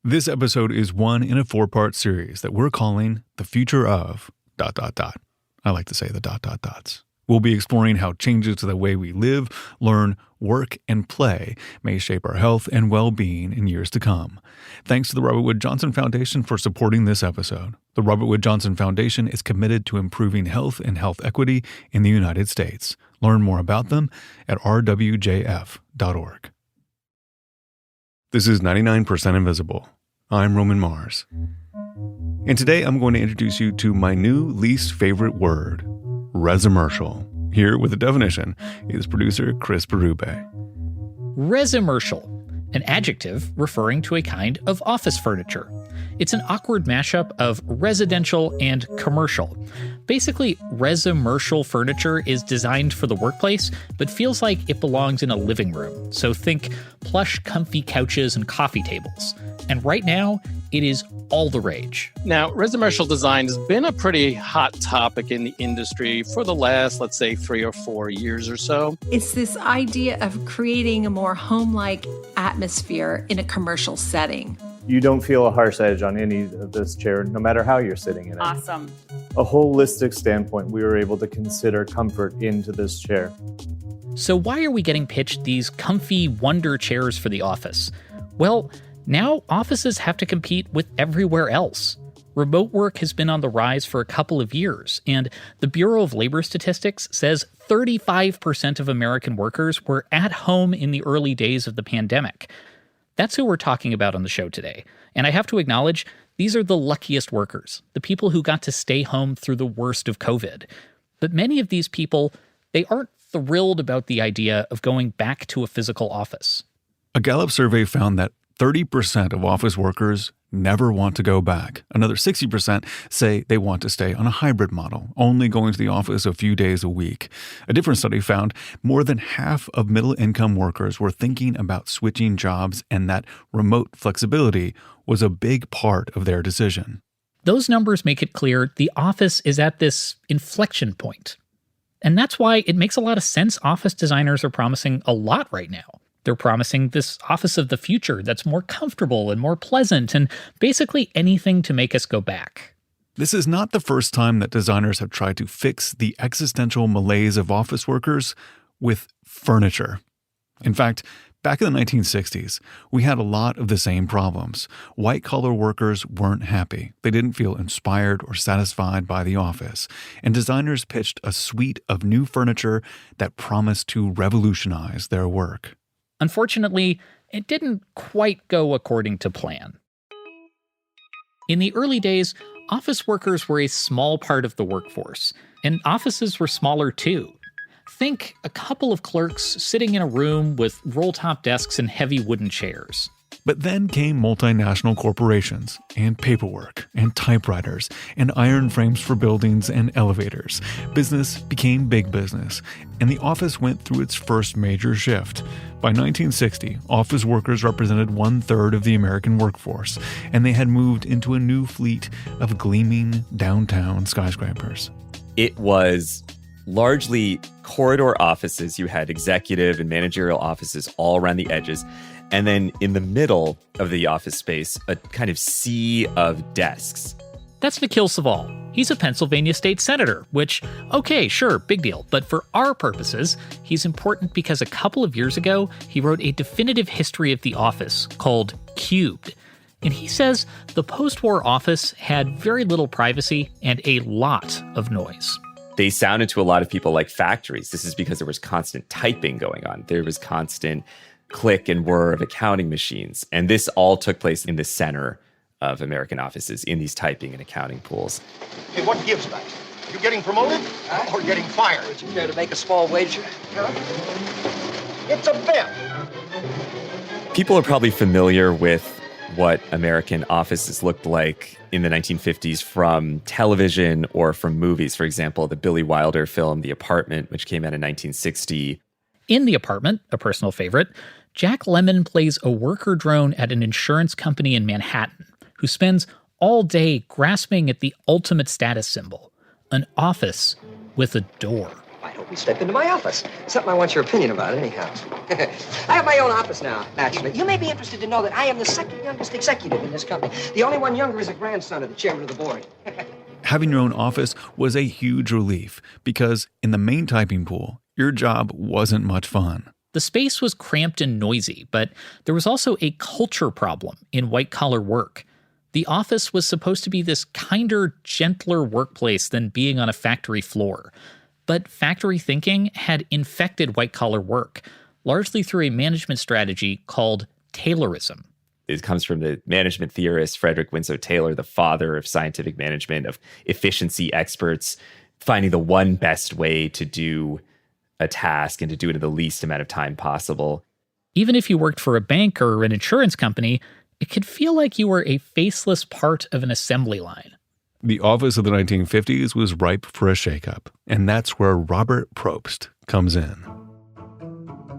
This episode is one in a four-part series that we're calling The Future of ... I like to say the ... We'll be exploring how changes to the way we live, learn, work, and play may shape our health and well-being in years to come. Thanks to the Robert Wood Johnson Foundation for supporting this episode. The Robert Wood Johnson Foundation is committed to improving health and health equity in the United States. Learn more about them at rwjf.org. This is 99% Invisible. I'm Roman Mars. And today I'm going to introduce you to my new least favorite word, resomercial. Here with a definition is producer Chris Berube. Resomercial, an adjective referring to a kind of office furniture. It's an awkward mashup of residential and commercial. Basically, resomercial furniture is designed for the workplace, but feels like it belongs in a living room. So think plush, comfy couches and coffee tables. And right now, it is all the rage. Now, resomercial design has been a pretty hot topic in the industry for the last, let's say, 3 or 4 years or so. It's this idea of creating a more home-like atmosphere in a commercial setting. You don't feel a harsh edge on any of this chair, no matter how you're sitting in it. Awesome. A holistic standpoint, we were able to consider comfort into this chair. So why are we getting pitched these comfy wonder chairs for the office? Well, now offices have to compete with everywhere else. Remote work has been on the rise for a couple of years, and the Bureau of Labor Statistics says 35% of American workers were at home in the early days of the pandemic. That's who we're talking about on the show today. And I have to acknowledge, these are the luckiest workers, the people who got to stay home through the worst of COVID. But many of these people, they aren't thrilled about the idea of going back to a physical office. A Gallup survey found that 30% of office workers never want to go back. Another 60% say they want to stay on a hybrid model, only going to the office a few days a week. A different study found more than half of middle-income workers were thinking about switching jobs, and that remote flexibility was a big part of their decision. Those numbers make it clear the office is at this inflection point. And that's why it makes a lot of sense office designers are promising a lot right now. They're promising this office of the future that's more comfortable and more pleasant and basically anything to make us go back. This is not the first time that designers have tried to fix the existential malaise of office workers with furniture. In fact, back in the 1960s, we had a lot of the same problems. White-collar workers weren't happy. They didn't feel inspired or satisfied by the office. And designers pitched a suite of new furniture that promised to revolutionize their work. Unfortunately, it didn't quite go according to plan. In the early days, office workers were a small part of the workforce, and offices were smaller too. Think a couple of clerks sitting in a room with roll-top desks and heavy wooden chairs. But then came multinational corporations, and paperwork, and typewriters, and iron frames for buildings and elevators. Business became big business, and the office went through its first major shift. By 1960, office workers represented 1/3 of the American workforce, and they had moved into a new fleet of gleaming downtown skyscrapers. It was largely corridor offices. You had executive and managerial offices all around the edges. And then in the middle of the office space, a kind of sea of desks. That's Nikhil Saval. He's a Pennsylvania state senator, which, okay, sure, big deal. But for our purposes, he's important because a couple of years ago, he wrote a definitive history of the office called Cubed. And he says the post-war office had very little privacy and a lot of noise. They sounded to a lot of people like factories. This is because there was constant typing going on. There was constant click and whir of accounting machines. And this all took place in the center of American offices, in these typing and accounting pools. Hey, what gives that? You getting promoted or getting fired? Would you care to make a small wager? It's a bet. People are probably familiar with what American offices looked like in the 1950s from television or from movies. For example, the Billy Wilder film, The Apartment, which came out in 1960. In The Apartment, a personal favorite, Jack Lemmon plays a worker drone at an insurance company in Manhattan who spends all day grasping at the ultimate status symbol, an office with a door. I hope Step into my office. Something I want your opinion about, anyhow. I have my own office now, naturally. You may be interested to know that I am the second youngest executive in this company. The only one younger is a grandson of the chairman of the board. Having your own office was a huge relief because in the main typing pool, your job wasn't much fun. The space was cramped and noisy, but there was also a culture problem in white-collar work. The office was supposed to be this kinder, gentler workplace than being on a factory floor. But factory thinking had infected white-collar work, largely through a management strategy called Taylorism. It comes from the management theorist Frederick Winslow Taylor, the father of scientific management, of efficiency experts, finding the one best way to do a task and to do it in the least amount of time possible. Even if you worked for a bank or an insurance company, it could feel like you were a faceless part of an assembly line. The office of the 1950s was ripe for a shakeup, and that's where Robert Probst comes in.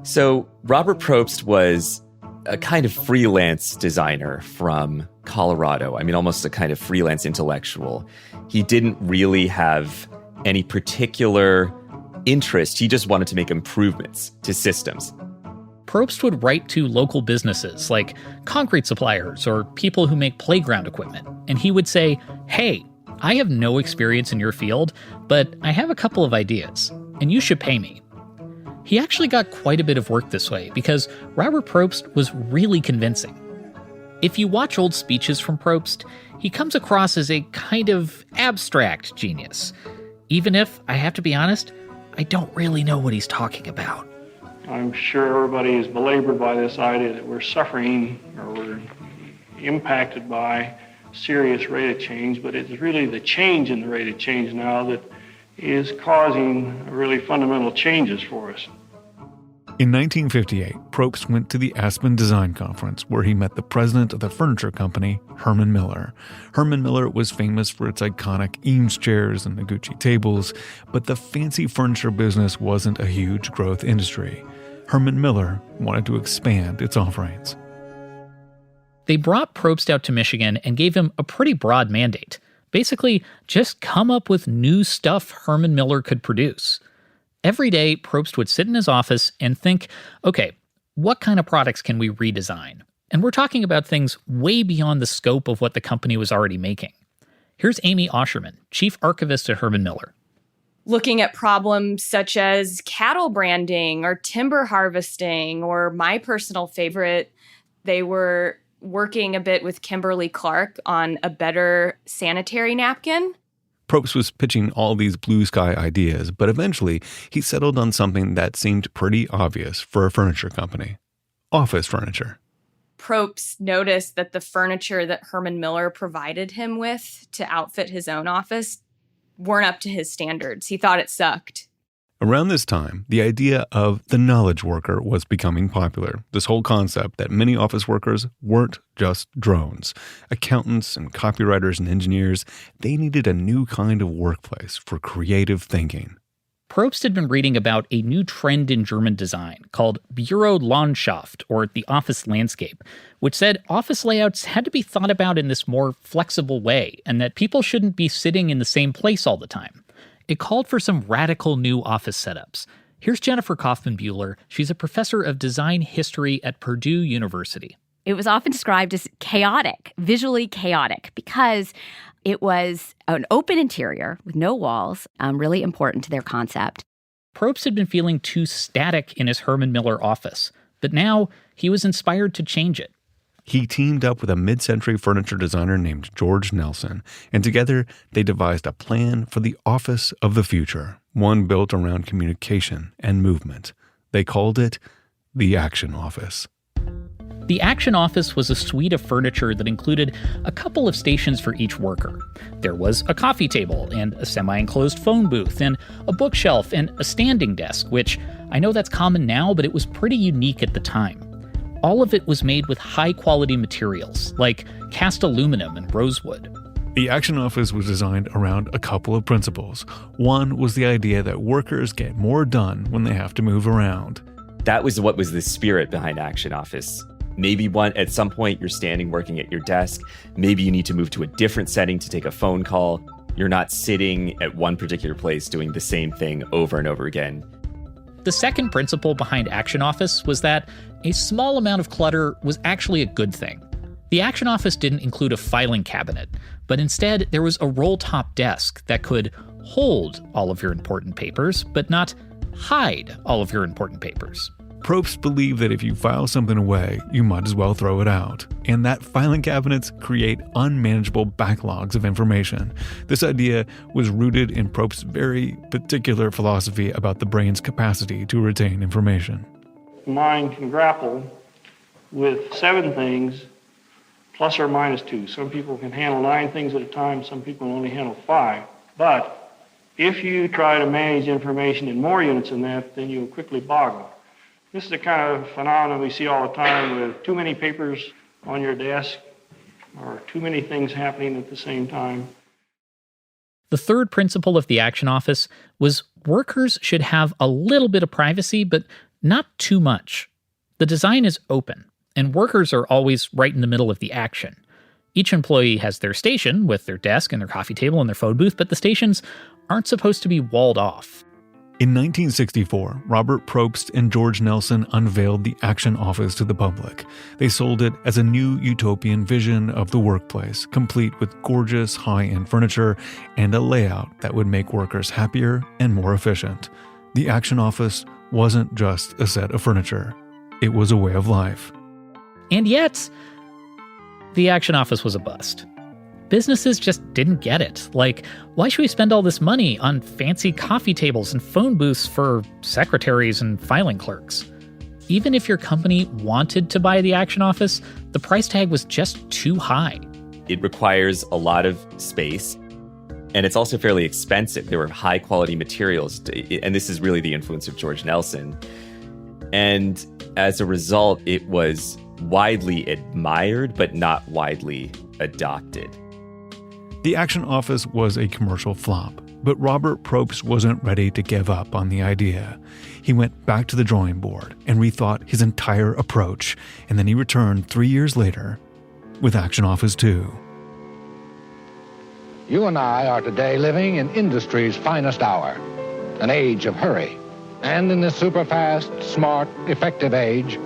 So Robert Probst was a kind of freelance designer from Colorado. I mean, almost a kind of freelance intellectual. He didn't really have any particular interest. He just wanted to make improvements to systems. Probst would write to local businesses like concrete suppliers or people who make playground equipment, and he would say, "Hey, I have no experience in your field, but I have a couple of ideas, and you should pay me." He actually got quite a bit of work this way because Robert Probst was really convincing. If you watch old speeches from Probst, he comes across as a kind of abstract genius. Even if, I have to be honest, I don't really know what he's talking about. I'm sure everybody is belabored by this idea that we're suffering or we're impacted by serious rate of change, but it's really the change in the rate of change now that is causing really fundamental changes for us. In 1958, Probst went to the Aspen Design Conference where he met the president of the furniture company, Herman Miller. Herman Miller was famous for its iconic Eames chairs and Noguchi tables, but the fancy furniture business wasn't a huge growth industry. Herman Miller wanted to expand its offerings. They brought Probst out to Michigan and gave him a pretty broad mandate. Basically, just come up with new stuff Herman Miller could produce. Every day, Probst would sit in his office and think, okay, what kind of products can we redesign? And we're talking about things way beyond the scope of what the company was already making. Here's Amy Osherman, chief archivist at Herman Miller. Looking at problems such as cattle branding or timber harvesting, or my personal favorite, they were working a bit with Kimberly-Clark on a better sanitary napkin. Probst was pitching all these blue sky ideas, but eventually he settled on something that seemed pretty obvious for a furniture company: office furniture. Probst noticed that the furniture that Herman Miller provided him with to outfit his own office weren't up to his standards. He thought it sucked. Around this time, the idea of the knowledge worker was becoming popular. This whole concept that many office workers weren't just drones. Accountants and copywriters and engineers, they needed a new kind of workplace for creative thinking. Probst had been reading about a new trend in German design called Bürolandschaft, or the office landscape, which said office layouts had to be thought about in this more flexible way and that people shouldn't be sitting in the same place all the time. It called for some radical new office setups. Here's Jennifer Kaufman-Buehler. She's a professor of design history at Purdue University. It was often described as chaotic, visually chaotic, because it was an open interior with no walls, really important to their concept. Probst had been feeling too static in his Herman Miller office, but now he was inspired to change it. He teamed up with a mid-century furniture designer named George Nelson, and together they devised a plan for the office of the future, one built around communication and movement. They called it the Action Office. The Action Office was a suite of furniture that included a couple of stations for each worker. There was a coffee table and a semi-enclosed phone booth and a bookshelf and a standing desk, which I know that's common now, but it was pretty unique at the time. All of it was made with high-quality materials, like cast aluminum and rosewood. The Action Office was designed around a couple of principles. One was the idea that workers get more done when they have to move around. That was what was the spirit behind Action Office. Maybe at some point you're standing working at your desk. Maybe you need to move to a different setting to take a phone call. You're not sitting at one particular place doing the same thing over and over again. The second principle behind Action Office was that a small amount of clutter was actually a good thing. The Action Office didn't include a filing cabinet, but instead there was a roll-top desk that could hold all of your important papers, but not hide all of your important papers. Probst believed that if you file something away, you might as well throw it out, and that filing cabinets create unmanageable backlogs of information. This idea was rooted in Probst's very particular philosophy about the brain's capacity to retain information. The mind can grapple with 7 things plus or minus 2. Some people can handle 9 things at a time, some people can only handle 5. But if you try to manage information in more units than that, then you'll quickly boggle. This is the kind of phenomenon we see all the time with too many papers on your desk or too many things happening at the same time. The third principle of the Action Office was workers should have a little bit of privacy, but not too much. The design is open, and workers are always right in the middle of the action. Each employee has their station with their desk and their coffee table and their phone booth, but the stations aren't supposed to be walled off. In 1964, Robert Probst and George Nelson unveiled the Action Office to the public. They sold it as a new utopian vision of the workplace, complete with gorgeous high-end furniture and a layout that would make workers happier and more efficient. The Action Office wasn't just a set of furniture. It was a way of life. And yet, the Action Office was a bust. Businesses just didn't get it. Like, why should we spend all this money on fancy coffee tables and phone booths for secretaries and filing clerks? Even if your company wanted to buy the Action Office, the price tag was just too high. It requires a lot of space, and it's also fairly expensive. There were high quality materials, and this is really the influence of George Nelson. And as a result, it was widely admired, but not widely adopted. The Action Office was a commercial flop, but Robert Probst wasn't ready to give up on the idea. He went back to the drawing board and rethought his entire approach, and then he returned 3 years later with Action Office 2. You and I are today living in industry's finest hour, an age of hurry. And in this super-fast, smart, effective age,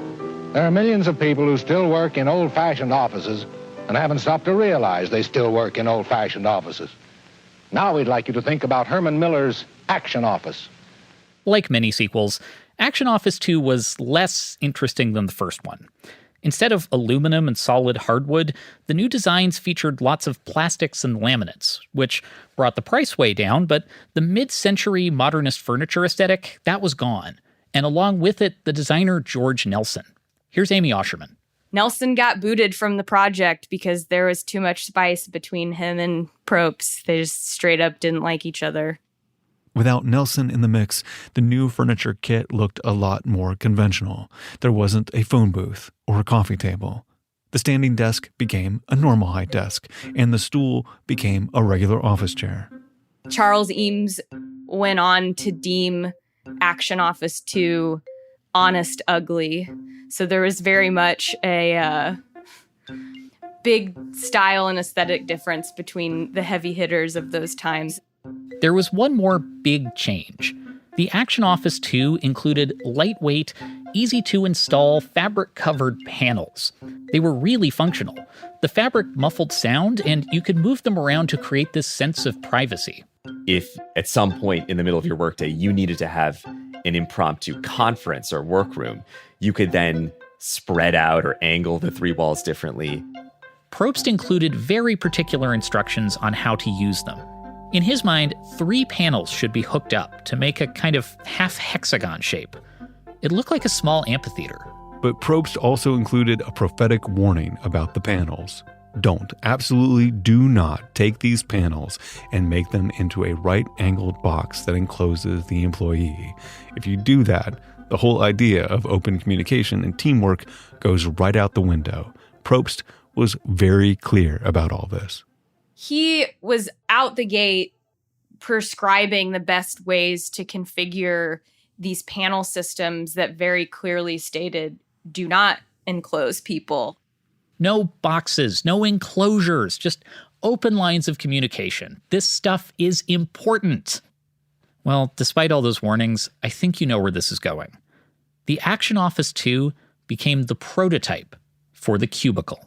there are millions of people who still work in old-fashioned offices and haven't stopped to realize they still work in old-fashioned offices. Now we'd like you to think about Herman Miller's Action Office. Like many sequels, Action Office 2 was less interesting than the first one. Instead of aluminum and solid hardwood, the new designs featured lots of plastics and laminates, which brought the price way down, but the mid-century modernist furniture aesthetic, that was gone. And along with it, the designer George Nelson. Here's Amy Osherman. Nelson got booted from the project because there was too much spice between him and Probst. They just straight up didn't like each other. Without Nelson in the mix, the new furniture kit looked a lot more conventional. There wasn't a phone booth or a coffee table. The standing desk became a normal height desk, and the stool became a regular office chair. Charles Eames went on to deem Action Office 2 honest ugly. So there was very much a big style and aesthetic difference between the heavy hitters of those times. There was one more big change. The Action Office 2 included lightweight, easy-to-install, fabric-covered panels. They were really functional. The fabric muffled sound, and you could move them around to create this sense of privacy. If at some point in the middle of your workday you needed to have an impromptu conference or workroom, you could then spread out or angle the 3 walls differently. Probst included very particular instructions on how to use them. In his mind, 3 panels should be hooked up to make a kind of half-hexagon shape. It looked like a small amphitheater. But Probst also included a prophetic warning about the panels. Absolutely do not take these panels and make them into a right-angled box that encloses the employee. If you do that, the whole idea of open communication and teamwork goes right out the window. Probst was very clear about all this. He was out the gate prescribing the best ways to configure these panel systems that very clearly stated, do not enclose people. No boxes, no enclosures, just open lines of communication. This stuff is important. Well, despite all those warnings, I think you know where this is going. The Action Office 2 became the prototype for the cubicle.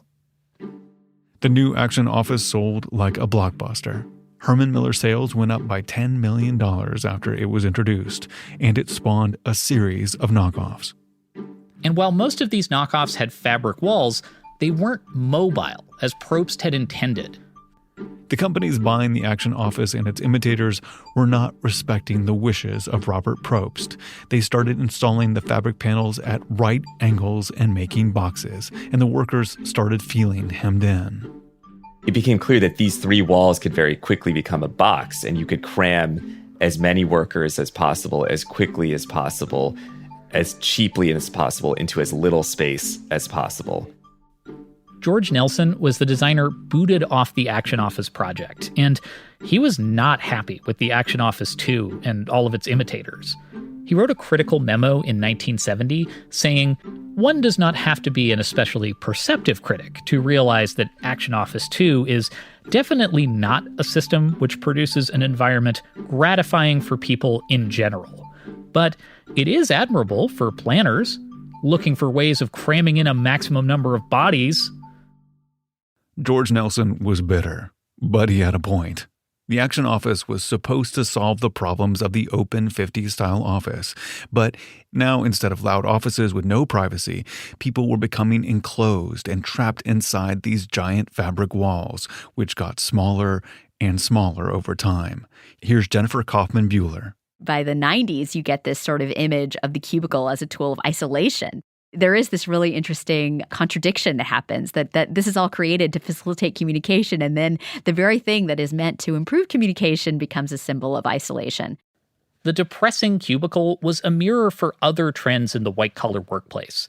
The new Action Office sold like a blockbuster. Herman Miller sales went up by $10 million after it was introduced, and it spawned a series of knockoffs. And while most of these knockoffs had fabric walls, they weren't mobile, as Probst had intended. The companies buying the Action Office and its imitators were not respecting the wishes of Robert Probst. They started installing the fabric panels at right angles and making boxes, and the workers started feeling hemmed in. It became clear that these three walls could very quickly become a box, and you could cram as many workers as possible, as quickly as possible, as cheaply as possible into as little space as possible. George Nelson was the designer booted off the Action Office project, and he was not happy with the Action Office 2 and all of its imitators. He wrote a critical memo in 1970 saying, "One does not have to be an especially perceptive critic to realize that Action Office 2 is definitely not a system which produces an environment gratifying for people in general. But it is admirable for planners looking for ways of cramming in a maximum number of bodies." George Nelson was bitter, but he had a point. The Action Office was supposed to solve the problems of the open 50s-style office, but now instead of loud offices with no privacy, people were becoming enclosed and trapped inside these giant fabric walls, which got smaller and smaller over time. Here's Jennifer Kaufman-Buehler. By the 90s, you get this sort of image of the cubicle as a tool of isolation. There is this really interesting contradiction that happens, that this is all created to facilitate communication, and then the very thing that is meant to improve communication becomes a symbol of isolation. The depressing cubicle was a mirror for other trends in the white-collar workplace.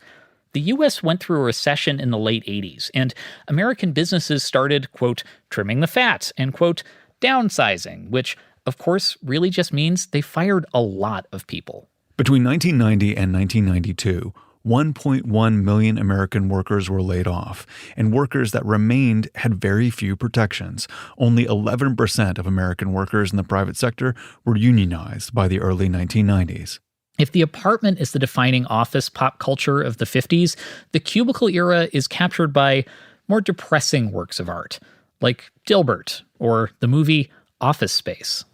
The U.S. went through a recession in the late 80s, and American businesses started, quote, trimming the fat, and, quote, downsizing, which, of course, really just means they fired a lot of people. Between 1990 and 1992, 1.1 million American workers were laid off, and workers that remained had very few protections. Only 11% of American workers in the private sector were unionized by the early 1990s. If the apartment is the defining office pop culture of the 50s, the cubicle era is captured by more depressing works of art, like Dilbert or the movie Office Space.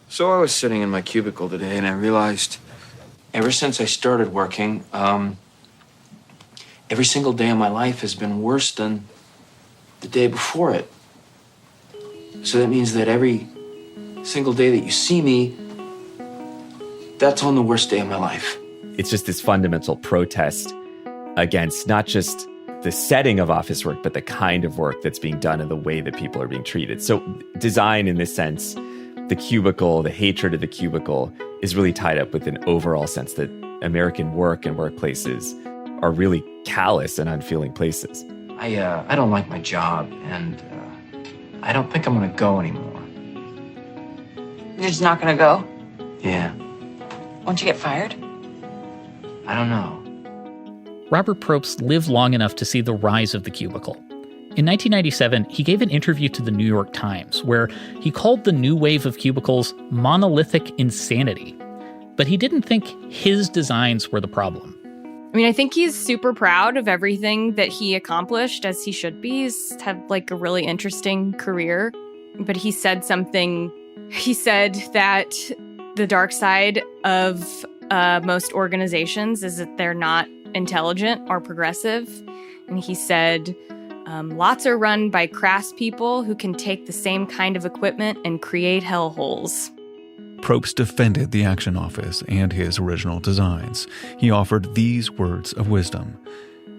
So I was sitting in my cubicle today and I realized ever since I started working, every single day of my life has been worse than the day before it. So that means that every single day that you see me, that's on the worst day of my life. It's just this fundamental protest against not just the setting of office work, but the kind of work that's being done and the way that people are being treated. So design, in this sense, the cubicle, the hatred of the cubicle, is really tied up with an overall sense that American work and workplaces are really callous and unfeeling places. I don't like my job, and I don't think I'm gonna go anymore. You're just not gonna go? Yeah, Won't you get fired? I don't know. Robert Probst lived long enough to see the rise of the cubicle. In 1997, he gave an interview to the New York Times where he called the new wave of cubicles monolithic insanity. But he didn't think his designs were the problem. I mean, I think he's super proud of everything that he accomplished, as he should be. He's had like a really interesting career. But he said something. He said that the dark side of most organizations is that they're not intelligent or progressive. And he said, lots are run by crass people who can take the same kind of equipment and create hellholes. Probst defended the Action Office and his original designs. He offered these words of wisdom.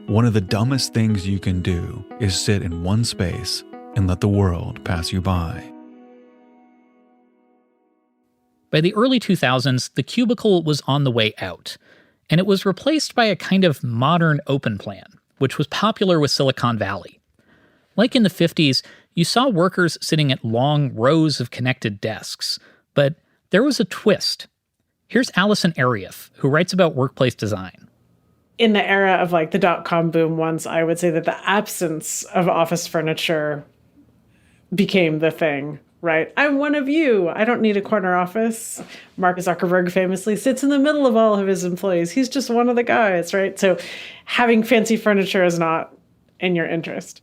One of the dumbest things you can do is sit in one space and let the world pass you by. By the early 2000s, the cubicle was on the way out, and it was replaced by a kind of modern open plan, which was popular with Silicon Valley. Like in the 50s, you saw workers sitting at long rows of connected desks, but there was a twist. Here's Allison Arieff, who writes about workplace design. In the era of like the dot-com boom once, I would say that the absence of office furniture became the thing, right? I'm one of you. I don't need a corner office. Mark Zuckerberg famously sits in the middle of all of his employees. He's just one of the guys, right? So having fancy furniture is not in your interest.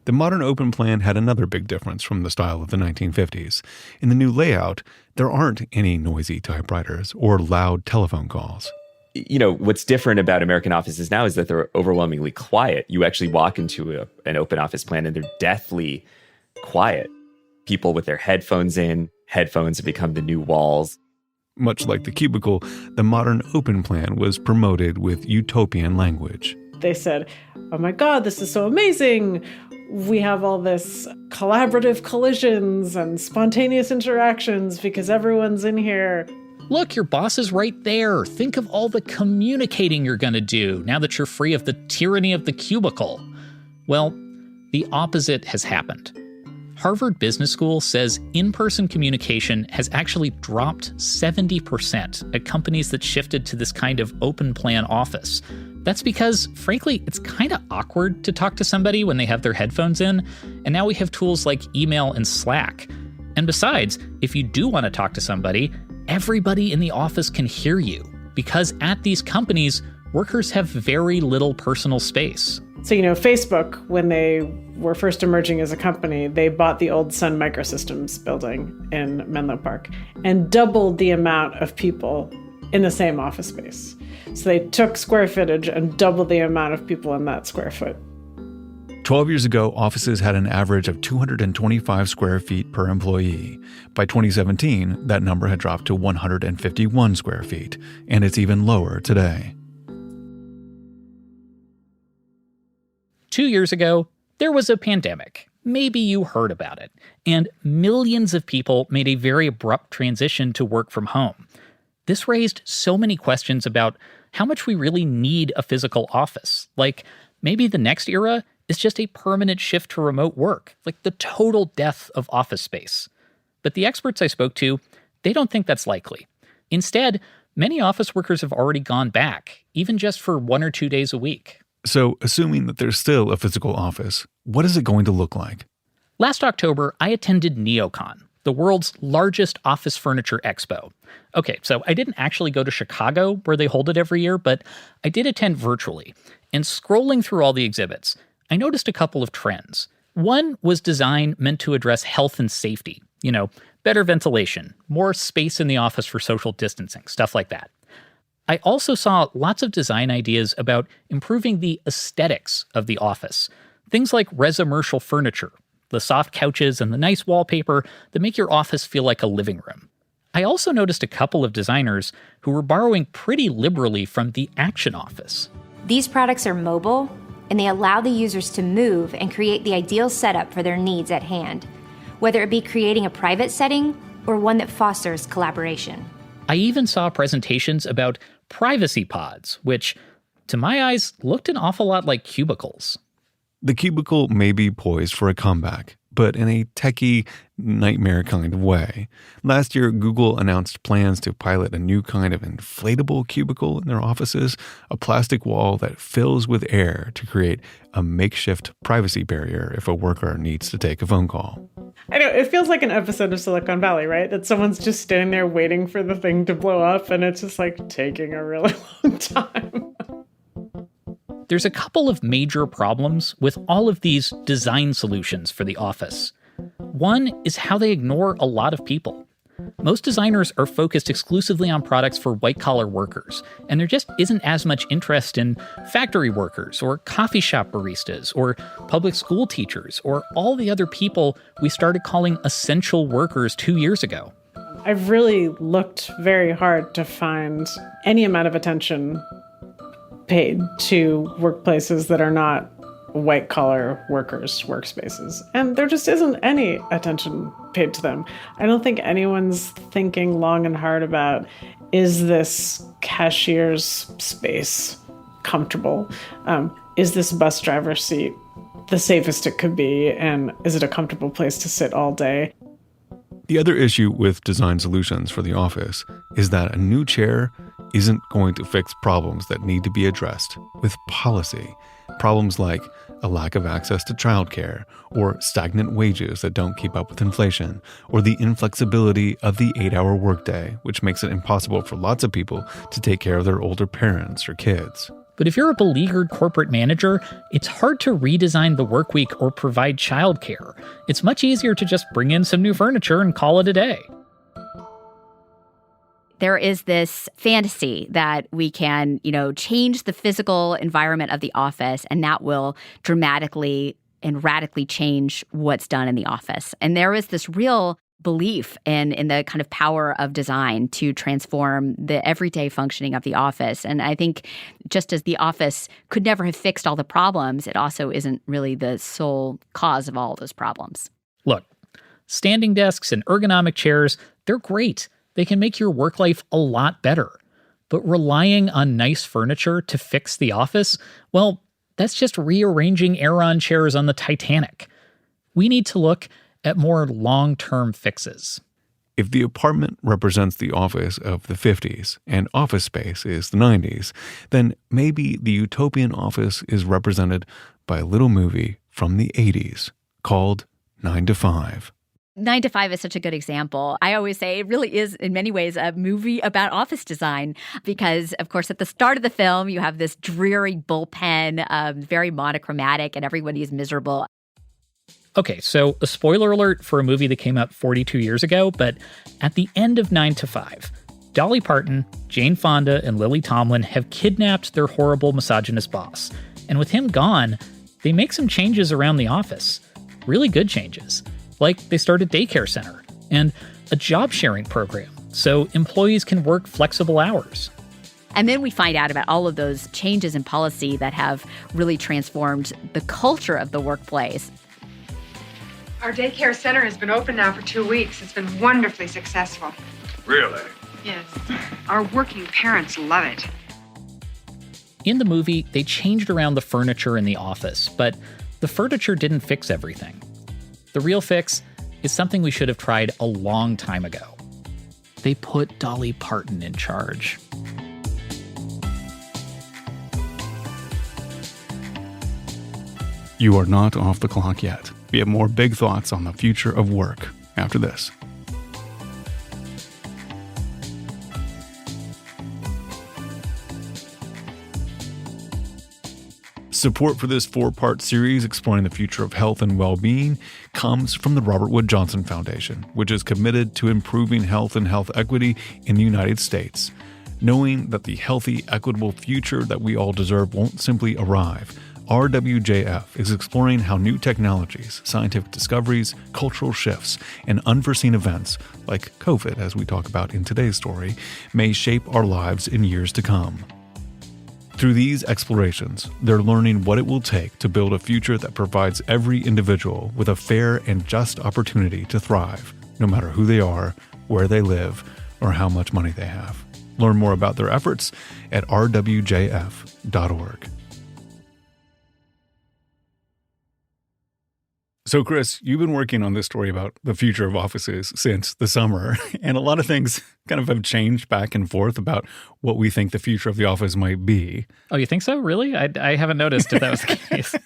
The modern open plan had another big difference from the style of the 1950s. In the new layout, there aren't any noisy typewriters or loud telephone calls. What's different about American offices now is that they're overwhelmingly quiet. You actually walk into an open office plan and they're deathly quiet. People with their headphones have become the new walls. Much like the cubicle, the modern open plan was promoted with utopian language. They said, oh my God, this is so amazing. We have all this collaborative collisions and spontaneous interactions because everyone's in here. Look, your boss is right there. Think of all the communicating you're going to do now that you're free of the tyranny of the cubicle. Well, the opposite has happened. Harvard Business School says in-person communication has actually dropped 70% at companies that shifted to this kind of open plan office. That's because, frankly, it's kind of awkward to talk to somebody when they have their headphones in, and now we have tools like email and Slack. And besides, if you do want to talk to somebody, everybody in the office can hear you, because at these companies, workers have very little personal space. So, Facebook, when they were first emerging as a company, they bought the old Sun Microsystems building in Menlo Park and doubled the amount of people in the same office space. So they took square footage and doubled the amount of people in that square foot. 12 years ago, offices had an average of 225 square feet per employee. By 2017, that number had dropped to 151 square feet, and it's even lower today. 2 years ago, there was a pandemic. Maybe you heard about it. And millions of people made a very abrupt transition to work from home. This raised so many questions about how much we really need a physical office. Like, maybe the next era is just a permanent shift to remote work, like the total death of office space. But the experts I spoke to, they don't think that's likely. Instead, many office workers have already gone back, even just for 1 or 2 days a week. So, assuming that there's still a physical office, what is it going to look like? Last October, I attended NeoCon, the world's largest office furniture expo. Okay, so I didn't actually go to Chicago, where they hold it every year, but I did attend virtually. And scrolling through all the exhibits, I noticed a couple of trends. One was design meant to address health and safety. Better ventilation, more space in the office for social distancing, stuff like that. I also saw lots of design ideas about improving the aesthetics of the office. Things like residential furniture, the soft couches and the nice wallpaper that make your office feel like a living room. I also noticed a couple of designers who were borrowing pretty liberally from the Action Office. These products are mobile, and they allow the users to move and create the ideal setup for their needs at hand, whether it be creating a private setting or one that fosters collaboration. I even saw presentations about privacy pods, which, to my eyes, looked an awful lot like cubicles. The cubicle may be poised for a comeback, but in a techie, nightmare kind of way. Last year, Google announced plans to pilot a new kind of inflatable cubicle in their offices, a plastic wall that fills with air to create a makeshift privacy barrier if a worker needs to take a phone call. I know, it feels like an episode of Silicon Valley, right? That someone's just standing there waiting for the thing to blow up, and it's just taking a really long time. There's a couple of major problems with all of these design solutions for the office. One is how they ignore a lot of people. Most designers are focused exclusively on products for white-collar workers, and there just isn't as much interest in factory workers or coffee shop baristas or public school teachers or all the other people we started calling essential workers 2 years ago. I've really looked very hard to find any amount of attention paid to workplaces that are not white-collar workers' workspaces. And there just isn't any attention paid to them. I don't think anyone's thinking long and hard about, is this cashier's space comfortable? Is this bus driver's seat the safest it could be? And is it a comfortable place to sit all day? The other issue with design solutions for the office is that a new chair isn't going to fix problems that need to be addressed with policy. Problems like a lack of access to childcare, or stagnant wages that don't keep up with inflation, or the inflexibility of the 8-hour workday, which makes it impossible for lots of people to take care of their older parents or kids. But if you're a beleaguered corporate manager, it's hard to redesign the work week or provide childcare. It's much easier to just bring in some new furniture and call it a day. There is this fantasy that we can, change the physical environment of the office, and that will dramatically and radically change what's done in the office. And there is this real belief in the kind of power of design to transform the everyday functioning of the office. And I think just as the office could never have fixed all the problems, it also isn't really the sole cause of all those problems. Look, standing desks and ergonomic chairs, they're great. They can make your work life a lot better. But relying on nice furniture to fix the office, well, that's just rearranging Aeron chairs on the Titanic. We need to look at more long-term fixes. If the apartment represents the office of the 50s and Office Space is the 90s, then maybe the utopian office is represented by a little movie from the 80s called 9 to 5. 9 to 5 is such a good example. I always say it really is, in many ways, a movie about office design because, of course, at the start of the film, you have this dreary bullpen, very monochromatic, and everybody is miserable. Okay, so a spoiler alert for a movie that came out 42 years ago, but at the end of 9 to 5, Dolly Parton, Jane Fonda, and Lily Tomlin have kidnapped their horrible misogynist boss. And with him gone, they make some changes around the office. Really good changes. Like they start a daycare center and a job sharing program so employees can work flexible hours. And then we find out about all of those changes in policy that have really transformed the culture of the workplace. Our daycare center has been open now for 2 weeks. It's been wonderfully successful. Really? Yes. Our working parents love it. In the movie, they changed around the furniture in the office, but the furniture didn't fix everything. The real fix is something we should have tried a long time ago. They put Dolly Parton in charge. You are not off the clock yet. We have more big thoughts on the future of work after this. Support for this 4-part series exploring the future of health and well-being comes from the Robert Wood Johnson Foundation, which is committed to improving health and health equity in the United States. Knowing that the healthy, equitable future that we all deserve won't simply arrive, RWJF is exploring how new technologies, scientific discoveries, cultural shifts, and unforeseen events, like COVID, as we talk about in today's story, may shape our lives in years to come. Through these explorations, they're learning what it will take to build a future that provides every individual with a fair and just opportunity to thrive, no matter who they are, where they live, or how much money they have. Learn more about their efforts at rwjf.org. So, Chris, you've been working on this story about the future of offices since the summer, and a lot of things kind of have changed back and forth about what we think the future of the office might be. Oh, you think so? Really? I haven't noticed if that was the case.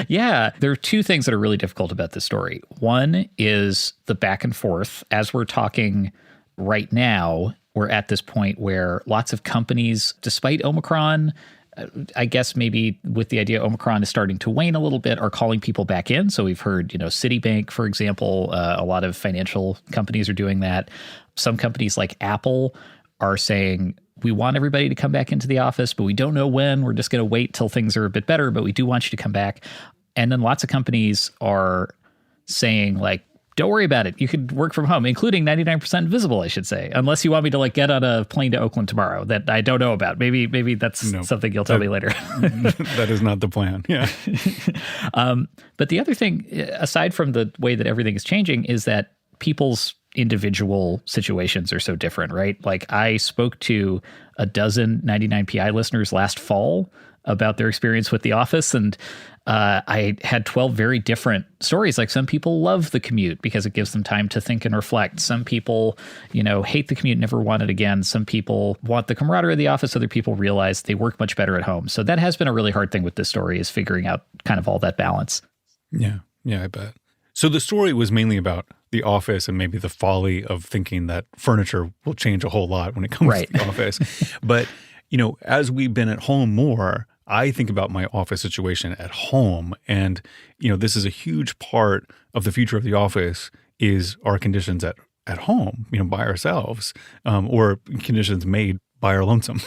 Yeah, there are two things that are really difficult about this story. One is the back and forth. As we're talking right now, we're at this point where lots of companies, despite Omicron, I guess maybe with the idea Omicron is starting to wane a little bit, are calling people back in. So we've heard, Citibank, for example, a lot of financial companies are doing that. Some companies like Apple are saying, we want everybody to come back into the office, but we don't know when. We're just going to wait till things are a bit better, but we do want you to come back. And then lots of companies are saying, like, don't worry about it. You could work from home, including 99% Invisible, I should say, unless you want me to get on a plane to Oakland tomorrow that I don't know about. Maybe that's something you'll tell me later. That is not the plan. Yeah. But the other thing, aside from the way that everything is changing, is that people's individual situations are so different, right? Like I spoke to a dozen 99PI listeners last fall about their experience with The Office. And I had 12 very different stories. Like some people love the commute because it gives them time to think and reflect. Some people, hate the commute, never want it again. Some people want the camaraderie of the office. Other people realize they work much better at home. So that has been a really hard thing with this story, is figuring out kind of all that balance. Yeah, I bet. So the story was mainly about the office and maybe the folly of thinking that furniture will change a whole lot when it comes to the office. But, as we've been at home more, I think about my office situation at home. And, this is a huge part of the future of the office is our conditions at home, by ourselves, or conditions made by our lonesome.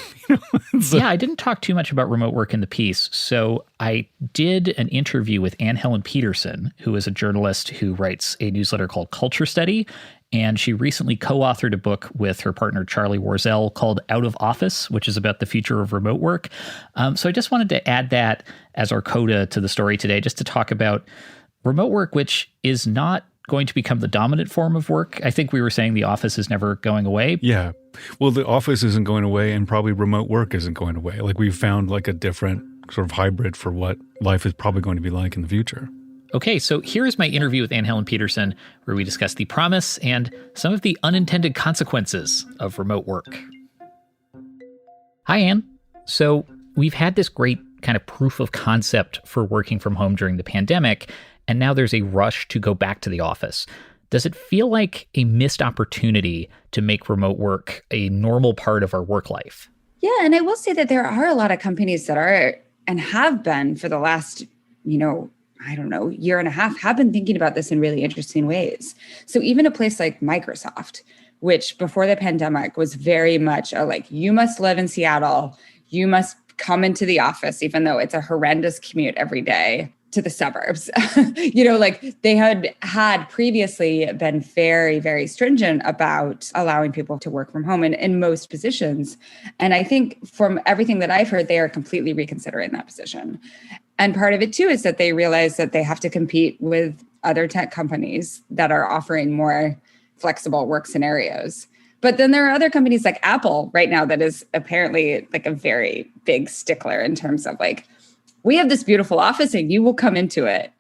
So. Yeah, I didn't talk too much about remote work in the piece. So I did an interview with Anne Helen Peterson, who is a journalist who writes a newsletter called Culture Study. And she recently co-authored a book with her partner, Charlie Warzel, called Out of Office, which is about the future of remote work. So I just wanted to add that as our coda to the story today, just to talk about remote work, which is not going to become the dominant form of work. I think we were saying the office is never going away. Yeah. Well, the office isn't going away, and probably remote work isn't going away. Like, we've found like a different sort of hybrid for what life is probably going to be like in the future. Okay, so here's my interview with Anne Helen Peterson, where we discuss the promise and some of the unintended consequences of remote work. Hi, Anne. So we've had this great kind of proof of concept for working from home during the pandemic, and now there's a rush to go back to the office. Does it feel like a missed opportunity to make remote work a normal part of our work life? Yeah, and I will say that there are a lot of companies that are and have been for the last, year and a half, have been thinking about this in really interesting ways. So even a place like Microsoft, which before the pandemic was very much you must live in Seattle, you must come into the office, even though it's a horrendous commute every day to the suburbs. They had previously been very, very stringent about allowing people to work from home in most positions. And I think from everything that I've heard, they are completely reconsidering that position. And part of it too is that they realize that they have to compete with other tech companies that are offering more flexible work scenarios. But then there are other companies like Apple right now that is apparently like a very big stickler in terms of we have this beautiful office and you will come into it.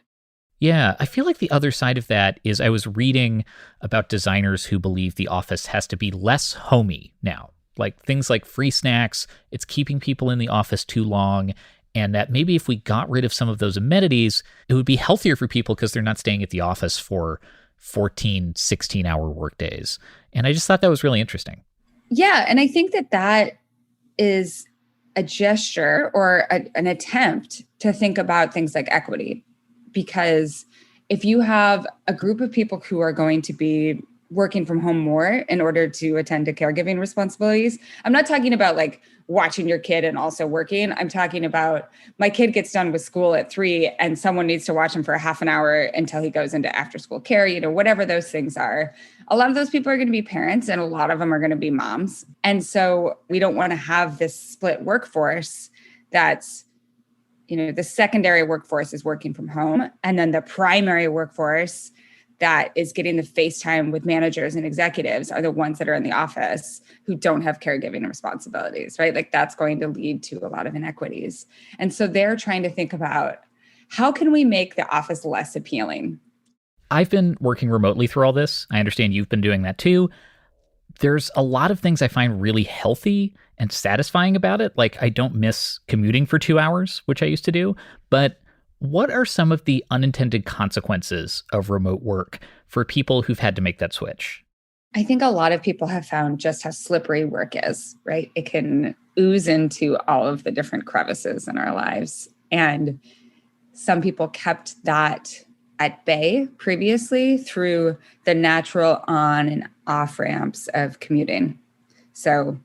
Yeah, I feel like the other side of that is I was reading about designers who believe the office has to be less homey now. Like things like free snacks, it's keeping people in the office too long, and that maybe if we got rid of some of those amenities, it would be healthier for people because they're not staying at the office for 14, 16-hour workdays. And I just thought that was really interesting. Yeah, and I think that is a gesture or an attempt to think about things like equity. Because if you have a group of people who are going to be working from home more in order to attend to caregiving responsibilities, I'm not talking about watching your kid and also working. I'm talking about my kid gets done with school at 3 and someone needs to watch him for a half an hour until he goes into after school care, whatever those things are. A lot of those people are going to be parents and a lot of them are going to be moms. And so we don't want to have this split workforce that's, the secondary workforce is working from home. And then the primary workforce that is getting the face time with managers and executives are the ones that are in the office who don't have caregiving responsibilities, right? That's going to lead to a lot of inequities. And so they're trying to think about how can we make the office less appealing? I've been working remotely through all this. I understand you've been doing that too. There's a lot of things I find really healthy and satisfying about it. I don't miss commuting for 2 hours, which I used to do, but what are some of the unintended consequences of remote work for people who've had to make that switch? I think a lot of people have found just how slippery work is, right? It can ooze into all of the different crevices in our lives. And some people kept that at bay previously through the natural on and off ramps of commuting. So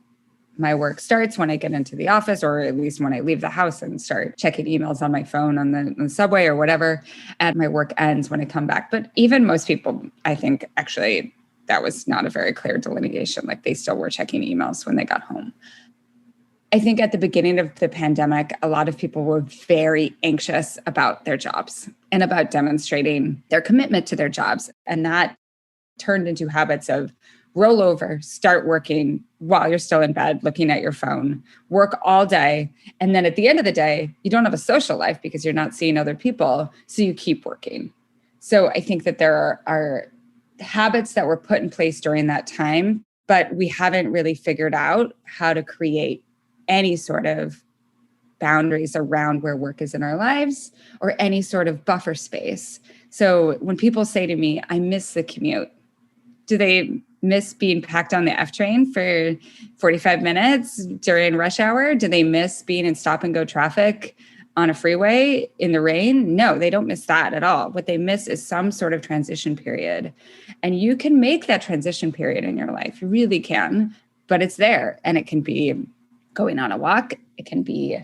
my work starts when I get into the office, or at least when I leave the house and start checking emails on my phone on the subway or whatever. And my work ends when I come back. But even most people, I think, actually, that was not a very clear delineation. They still were checking emails when they got home. I think at the beginning of the pandemic, a lot of people were very anxious about their jobs and about demonstrating their commitment to their jobs. And that turned into habits of roll over, start working while you're still in bed, looking at your phone, work all day. And then at the end of the day, you don't have a social life because you're not seeing other people. So you keep working. So I think that there are habits that were put in place during that time, but we haven't really figured out how to create any sort of boundaries around where work is in our lives or any sort of buffer space. So when people say to me, I miss the commute, do they miss being packed on the F train for 45 minutes during rush hour? Do they miss being in stop and go traffic on a freeway in the rain? No, they don't miss that at all. What they miss is some sort of transition period. And you can make that transition period in your life. You really can, but it's there. And it can be going on a walk. It can be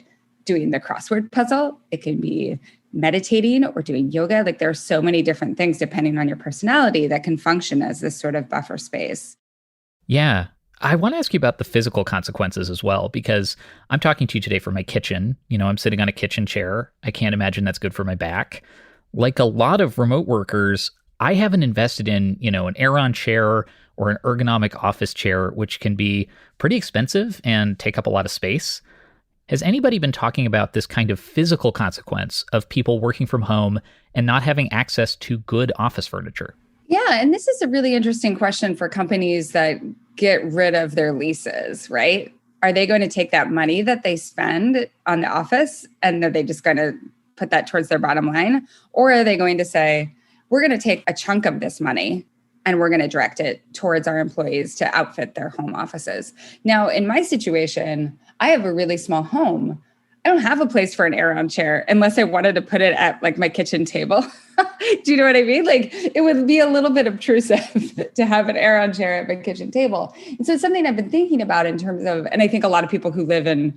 doing the crossword puzzle. It can be meditating or doing yoga. Like there are so many different things depending on your personality that can function as this sort of buffer space. Yeah. I want to ask you about the physical consequences as well, because I'm talking to you today from my kitchen. I'm sitting on a kitchen chair. I can't imagine that's good for my back. Like a lot of remote workers, I haven't invested in, an Aeron chair or an ergonomic office chair, which can be pretty expensive and take up a lot of space. Has anybody been talking about this kind of physical consequence of people working from home and not having access to good office furniture? Yeah, and this is a really interesting question for companies that get rid of their leases, right? Are they going to take that money that they spend on the office and are they just going to put that towards their bottom line? Or are they going to say, we're going to take a chunk of this money and we're going to direct it towards our employees to outfit their home offices? Now, in my situation, I have a really small home. I don't have a place for an Aeron chair unless I wanted to put it at like my kitchen table. Do you know what I mean? Like it would be a little bit obtrusive to have an Aeron chair at my kitchen table. And so it's something I've been thinking about in terms of, and I think a lot of people who live in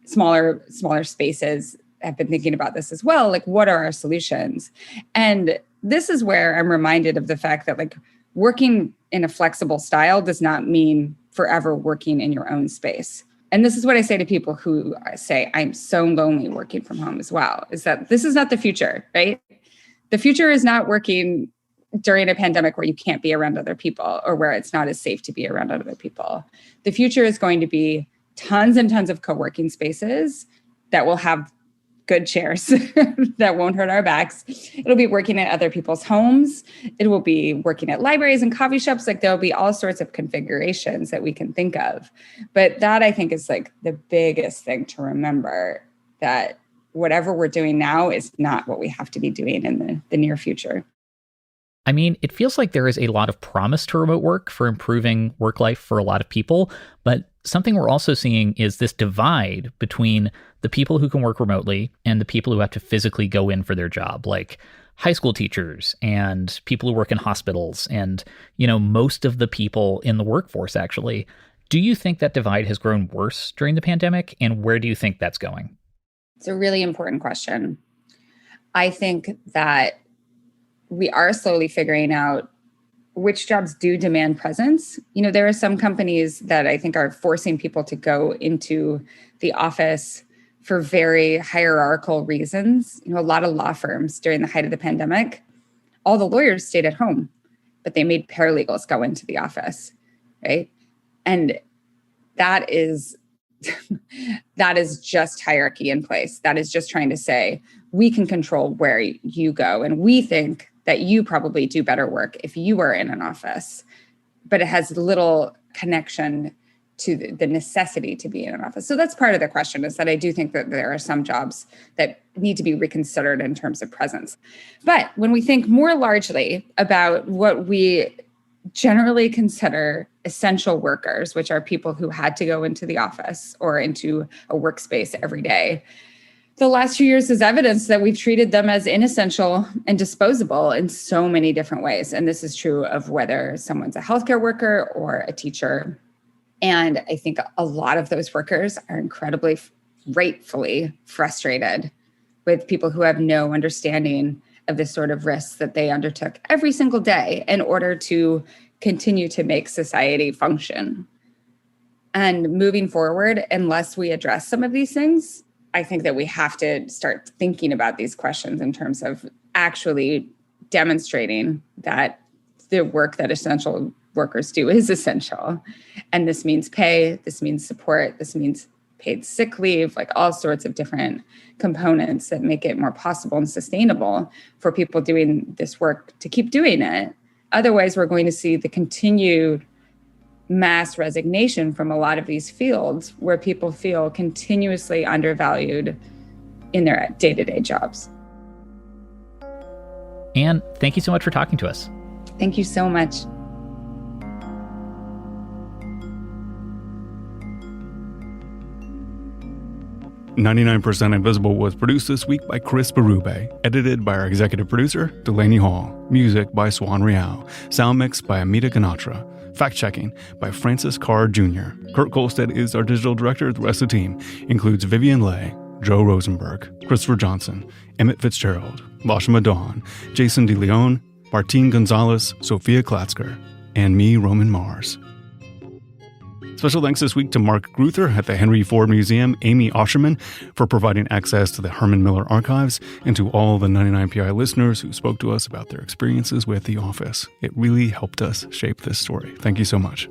smaller spaces have been thinking about this as well. Like what are our solutions? And this is where I'm reminded of the fact that like working in a flexible style does not mean forever working in your own space. And this is what I say to people who say, I'm so lonely working from home as well, is that this is not the future, right? The future is not working during a pandemic where you can't be around other people or where it's not as safe to be around other people. The future is going to be tons and tons of co-working spaces that will have good chairs that won't hurt our backs. It'll be working at other people's homes. It will be working at libraries and coffee shops. Like there'll be all sorts of configurations that we can think of. But that I think is like the biggest thing to remember, that whatever we're doing now is not what we have to be doing in the near future. I mean, it feels like there is a lot of promise to remote work for improving work life for a lot of people, but something we're also seeing is this divide between the people who can work remotely and the people who have to physically go in for their job, like high school teachers and people who work in hospitals and, most of the people in the workforce, actually. Do you think that divide has grown worse during the pandemic, and where do you think that's going? It's a really important question. I think that we are slowly figuring out which jobs do demand presence. There are some companies that I think are forcing people to go into the office for very hierarchical reasons. A lot of law firms during the height of the pandemic, all the lawyers stayed at home, but they made paralegals go into the office, right? And that is just hierarchy in place. That is just trying to say, we can control where you go. And we think that you probably do better work if you are in an office, but it has little connection to the necessity to be in an office. So that's part of the question, is that I do think that there are some jobs that need to be reconsidered in terms of presence. But when we think more largely about what we generally consider essential workers, which are people who had to go into the office or into a workspace every day, the last few years is evidence that we've treated them as inessential and disposable in so many different ways. And this is true of whether someone's a healthcare worker or a teacher. And I think a lot of those workers are incredibly, rightfully frustrated with people who have no understanding of the sort of risks that they undertook every single day in order to continue to make society function. And moving forward, unless we address some of these things, I think that we have to start thinking about these questions in terms of actually demonstrating that the work that essential workers do is essential. And this means pay, this means support, this means paid sick leave, like all sorts of different components that make it more possible and sustainable for people doing this work to keep doing it. Otherwise, we're going to see the continued mass resignation from a lot of these fields where people feel continuously undervalued in their day-to-day jobs. Anne, thank you so much for talking to us. Thank you so much. "99% Invisible" was produced this week by Chris Berube, edited by our executive producer, Delaney Hall, music by Swan Real, sound mix by Amita Ganatra, fact-checking by Francis Carr Jr. Kurt Kolstad is our digital director. The rest of the team includes Vivian Leigh, Joe Rosenberg, Christopher Johnson, Emmett Fitzgerald, Lashma Dawn, Jason DeLeon, Martine Gonzalez, Sophia Klatzker, and me, Roman Mars. Special thanks this week to Mark Gruther at the Henry Ford Museum, Amy Osherman for providing access to the Herman Miller archives, and to all the 99PI listeners who spoke to us about their experiences with The Office. It really helped us shape this story. Thank you so much.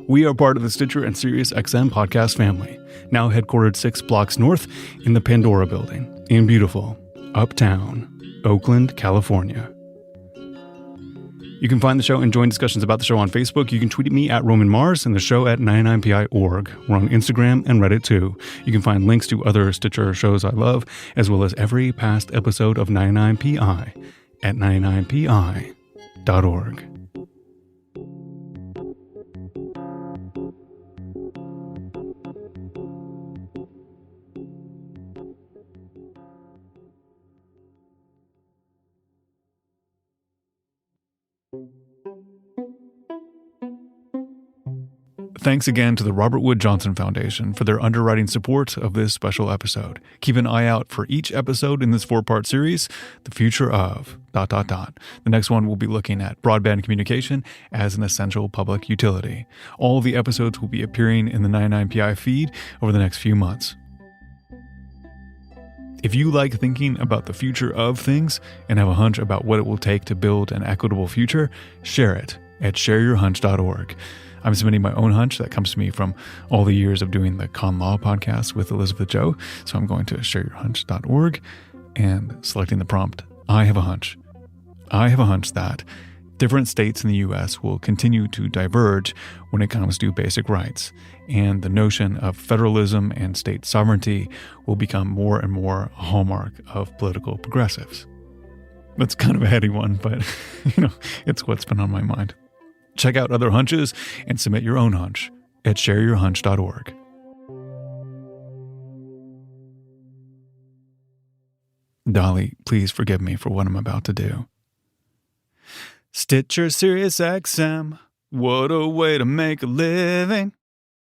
We are part of the Stitcher and SiriusXM podcast family, now headquartered 6 blocks north in the Pandora Building in beautiful Uptown, Oakland, California. You can find the show and join discussions about the show on Facebook. You can tweet at me at Roman Mars and the show at 99pi.org. We're on Instagram and Reddit too. You can find links to other Stitcher shows I love, as well as every past episode of 99pi at 99pi.org. Thanks again to the Robert Wood Johnson Foundation for their underwriting support of this special episode. Keep an eye out for each episode in this 4-part series, The Future of... The next one will be looking at broadband communication as an essential public utility. All the episodes will be appearing in the 99PI feed over the next few months. If you like thinking about the future of things and have a hunch about what it will take to build an equitable future, share it at shareyourhunch.org. I'm submitting my own hunch that comes to me from all the years of doing the Con Law podcast with Elizabeth Joe. So I'm going to shareyourhunch.org and selecting the prompt, I have a hunch. I have a hunch that different states in the U.S. will continue to diverge when it comes to basic rights, and the notion of federalism and state sovereignty will become more and more a hallmark of political progressives. That's kind of a heady one, but it's what's been on my mind. Check out other hunches and submit your own hunch at shareyourhunch.org. Dolly, please forgive me for what I'm about to do. Stitcher, SiriusXM, what a way to make a living.